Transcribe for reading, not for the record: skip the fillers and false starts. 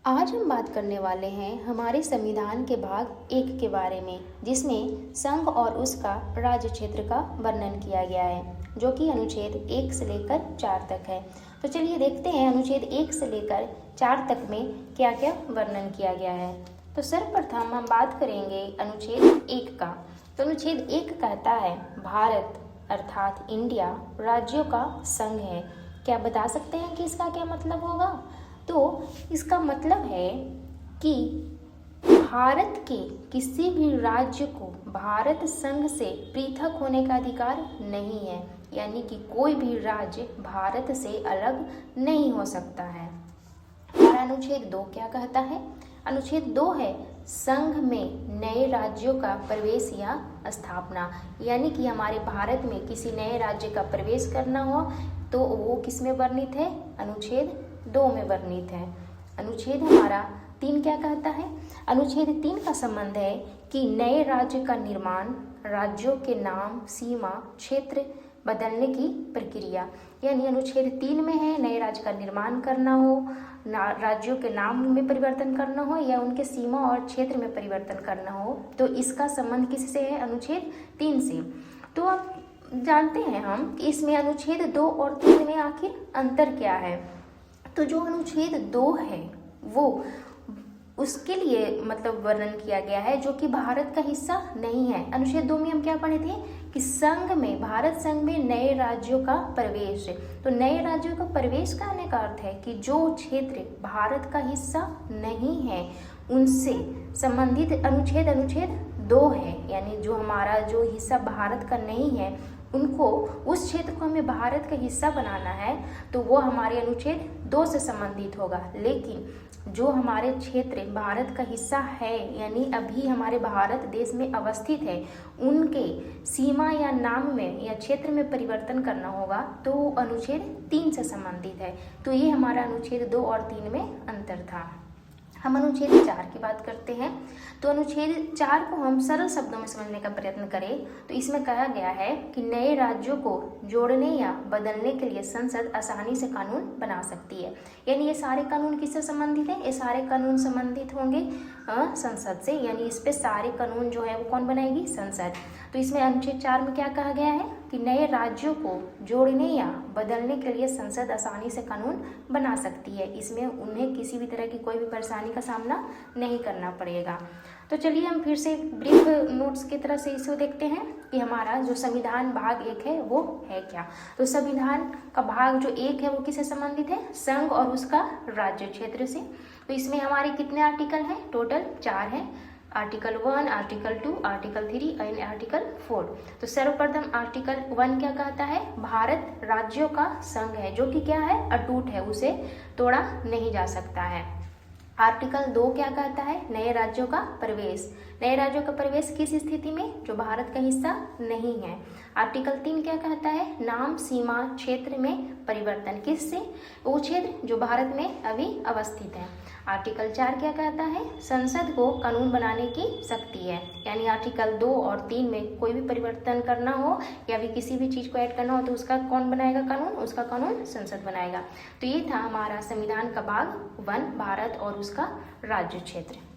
आज हम बात करने वाले हैं हमारे संविधान के भाग 1 के बारे में, जिसमें संघ और उसका राज्य क्षेत्र का वर्णन किया गया है, जो कि अनुच्छेद 1 से लेकर 4 तक है। तो चलिए देखते हैं अनुच्छेद 1 से लेकर 4 तक में क्या क्या वर्णन किया गया है। तो सर्वप्रथम हम बात करेंगे अनुच्छेद 1 का। तो अनुच्छेद 1 कहता है भारत अर्थात इंडिया राज्यों का संघ है। क्या बता सकते हैं कि इसका क्या मतलब होगा? तो इसका मतलब है कि भारत के किसी भी राज्य को भारत संघ से पृथक होने का अधिकार नहीं है, यानी कि कोई भी राज्य भारत से अलग नहीं हो सकता है। और अनुच्छेद 2 क्या कहता है? अनुच्छेद 2 है संघ में नए राज्यों का प्रवेश या स्थापना, यानी कि हमारे भारत में किसी नए राज्य का प्रवेश करना हो तो वो किस में वर्णित है? अनुच्छेद 2 में वर्णित है। अनुच्छेद हमारा 3 क्या कहता है? अनुच्छेद 3 का संबंध है कि नए राज्य का निर्माण, राज्यों के नाम, सीमा, क्षेत्र बदलने की प्रक्रिया, यानी अनुच्छेद 3 में है नए राज्य का निर्माण करना हो, राज्यों के नाम में परिवर्तन करना हो या उनके सीमा और क्षेत्र में परिवर्तन करना हो, तो इसका संबंध किससे है? अनुच्छेद 3 से। तो अब जानते हैं हम कि इसमें अनुच्छेद 2 और 3 में आखिर अंतर क्या है। तो जो अनुच्छेद 2 है वो उसके लिए मतलब वर्णन किया गया है जो कि भारत का हिस्सा नहीं है। अनुच्छेद 2 में हम क्या पढ़े थे कि संघ में, भारत संघ में नए राज्यों का प्रवेश। तो नए राज्यों का प्रवेश करने का अर्थ है कि जो क्षेत्र भारत का हिस्सा नहीं है उनसे संबंधित अनुच्छेद 2 है, यानी जो हमारा जो हिस्सा भारत का नहीं है उनको, उस क्षेत्र को हमें भारत का हिस्सा बनाना है तो वो हमारे अनुच्छेद 2 से संबंधित होगा। लेकिन जो हमारे क्षेत्र भारत का हिस्सा है, यानी अभी हमारे भारत देश में अवस्थित है, उनके सीमा या नाम में या क्षेत्र में परिवर्तन करना होगा तो अनुच्छेद 3 से संबंधित है। तो ये हमारा अनुच्छेद 2 और 3 में अंतर था। हम अनुच्छेद 4 की बात करते हैं। तो अनुच्छेद 4 को हम सरल शब्दों में समझने का प्रयत्न करें तो इसमें कहा गया है कि नए राज्यों को जोड़ने या बदलने के लिए संसद आसानी से कानून बना सकती है। यानी ये सारे कानून किससे संबंधित है? ये सारे कानून संबंधित होंगे संसद से, यानी इस पे सारे कानून जो है वो कौन बनाएगी? संसद। तो इसमें अनुच्छेद 4 में क्या कहा गया है कि नए राज्यों को जोड़ने या बदलने के लिए संसद आसानी से कानून बना सकती है। इसमें उन्हें किसी भी तरह की कोई भी परेशानी का सामना नहीं करना पड़ेगा। तो चलिए हम फिर से ब्रीफ नोट्स की तरह से इसे देखते हैं कि हमारा जो संविधान भाग 1 है वो है क्या। तो संविधान का भाग जो 1 है वो किससे संबंधित है? संघ और उसका राज्य क्षेत्र से। तो इसमें हमारे कितने आर्टिकल हैं? टोटल 4 हैं। आर्टिकल 1, आर्टिकल 2, आर्टिकल 3 और आर्टिकल 4। तो सर्वप्रथम आर्टिकल 1 क्या कहता है? भारत राज्यों का संघ है, जो कि क्या है? अटूट है, उसे तोड़ा नहीं जा सकता है। आर्टिकल 2 क्या कहता है? नए राज्यों का प्रवेश। नए राज्यों का प्रवेश किस स्थिति में? जो भारत का हिस्सा नहीं है। आर्टिकल 3 क्या कहता है? नाम, सीमा, क्षेत्र में परिवर्तन। किससे? वो क्षेत्र जो भारत में अभी अवस्थित है। आर्टिकल 4 क्या कहता है? संसद को कानून बनाने की शक्ति है, यानी आर्टिकल 2 और 3 में कोई भी परिवर्तन करना हो या भी किसी भी चीज़ को ऐड करना हो तो उसका कौन बनाएगा कानून? उसका कानून संसद बनाएगा। तो ये था हमारा संविधान का भाग 1, भारत और उसका राज्य क्षेत्र।